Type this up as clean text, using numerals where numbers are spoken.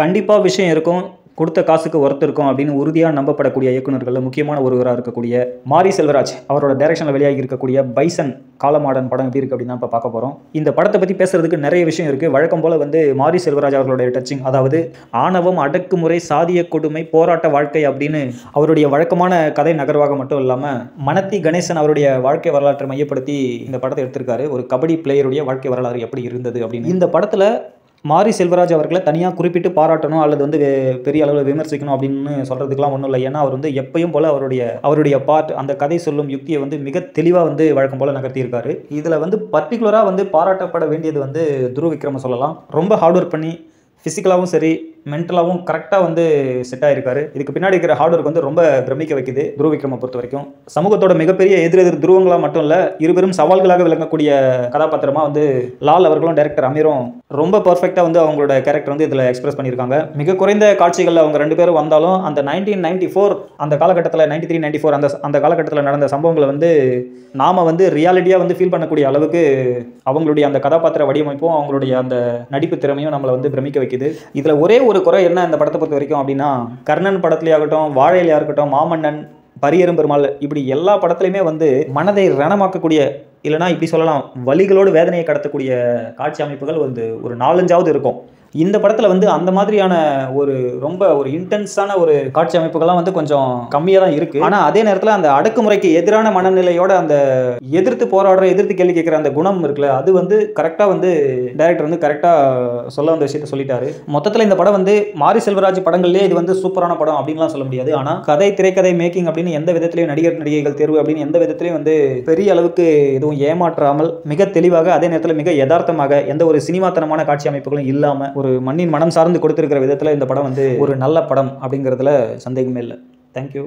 கண்டிப்பாக விஷயம் இருக்கும், கொடுத்த காசுக்கு ஒர்த் இருக்கும் அப்படின்னு உறுதியாக நம்பப்படக்கூடிய இயக்குநர்களில் முக்கியமான ஒருவராக இருக்கக்கூடிய மாரி செல்வராஜ் அவரோட டைரக்ஷனில் வெளியாகி இருக்கக்கூடிய பைசன் காலமாடன் படம் எப்படி இருக்குது அப்படின்னு தான் இப்போ பார்க்க போகிறோம். இந்த படத்தை பற்றி பேசுறதுக்கு நிறைய விஷயம் இருக்குது. வழக்கம் போல் மாரி செல்வராஜ் அவர்களுடைய டச்சிங், அதாவது ஆணவம், அடக்குமுறை, சாதிய கொடுமை, போராட்ட வாழ்க்கை அப்படின்னு அவருடைய வழக்கமான கதை நகர்வாக மட்டும் இல்லாமல் மனத்தி கணேசன் அவருடைய வாழ்க்கை வரலாற்றை மையப்படுத்தி இந்த படத்தை எடுத்திருக்காரு. ஒரு கபடி பிளேயருடைய வாழ்க்கை வரலாறு எப்படி இருந்தது அப்படின்னு. இந்த படத்தில் மாரி செல்வராஜ் அவர்களை தனியாக குறிப்பிட்டு பாராட்டணும் அல்லது பெரிய அளவில் விமர்சிக்கணும் அப்படின்னு சொல்கிறதுக்கெலாம் ஒன்றும் இல்லை. ஏன்னா அவர் எப்பயும் போல் அவருடைய பார்ட், அந்த கதை சொல்லும் யுக்தியை மிக தெளிவாக வழக்கம் போல் நகர்த்தியிருக்காரு. இதில் பர்டிகுலராக பாராட்டப்பட வேண்டியது துருவ விக்ரம சொல்லலாம். ரொம்ப ஹார்ட் ஒர்க் பண்ணி ஃபிசிக்கலாகவும் சரி மென்டலாகவும் கரெக்டாக செட் ஆகிருக்காரு. இதுக்கு பின்னாடி இருக்கிற ஹார்ட் ஒர்க் ரொம்ப பிரமிக்க வைக்குது. துருவ விக்ரமை பொறுத்த வரைக்கும் சமூகத்தோட மிகப்பெரிய எதிர் துருவங்களாக மட்டும் இல்லை, இருவரும் சவால்களாக விளங்கக்கூடிய கதாபாத்திரமாக லால் அவர்களும் டைரக்டர் அமீரும் ரொம்ப பர்ஃபெக்டாக அவங்களோட கேரக்டர் இதில் எக்ஸ்பிரஸ் பண்ணியிருக்காங்க. மிக குறைந்த காட்சிகளில் அவங்க ரெண்டு பேரும் வந்தாலும் அந்த 1994 அந்த காலகட்டத்தில் 93-94 அந்த காலகட்டத்தில் நடந்த சம்பவங்களை நாம் ரியாலிட்டியாக ஃபீல் பண்ணக்கூடிய அளவுக்கு அவங்களுடைய அந்த கதாபாத்திர வடிவமைப்பும் அவங்களுடைய அந்த நடிப்பு திறமையும் நம்மளை பிரமிக்க வைக்குது. இதில் ஒரே ஒரு குறை என்ன இந்த படத்தை பொறுத்த வரைக்கும் அப்படின்னா, கர்ணன் படத்துலையாக இருக்கட்டும், வாழையிலையாக இருக்கட்டும், மாமன்னன், பரியரும் பெருமாள், இப்படி எல்லா படத்துலையுமே மனதை ரணமாக்கக்கூடிய, இல்லைனா இப்படி சொல்லலாம் வலிகளோடு வேதனையை கடத்தக்கூடிய காட்சி அமைப்புகள் ஒரு 4-5 இருக்கும். இந்த படத்தில் அந்த மாதிரியான ரொம்ப இன்டென்ஸான காட்சி அமைப்புகள்லாம் கொஞ்சம் கம்மியாக தான் இருக்குது. ஆனால் அதே நேரத்தில் அந்த அடக்குமுறைக்கு எதிரான மனநிலையோட அந்த எதிர்த்து போராடுற, எதிர்த்து கேள்வி கேட்குற அந்த குணம் இருக்குல்ல, அது கரெக்டாக டைரக்டர் கரெக்டாக சொல்ல வந்த விஷயத்தை சொல்லிட்டாரு. மொத்தத்தில் இந்த படம் மாரி செல்வராஜ் படங்கள்லேயே இது சூப்பரான படம் அப்படின்லாம் சொல்ல முடியாது. ஆனால் கதை, திரைக்கதை, மேக்கிங் அப்படின்னு எந்த விதத்திலையும் நடிகைகள் தேர்வு அப்படின்னு எந்த விதத்திலையும் பெரிய அளவுக்கு எதுவும் ஏமாற்றாமல் மிக தெளிவாக, அதே நேரத்தில் மிக யதார்த்தமாக, எந்த ஒரு சினிமாத்தனமான காட்சி அமைப்புகளும் இல்லாமல் ஒரு மண்ணின் மனம் சார்ந்து கொடுத்திருக்கிற விதத்தில் இந்த படம் ஒரு நல்ல படம் அப்படிங்கிறதுல சந்தேகமே இல்லை. தேங்க்யூ.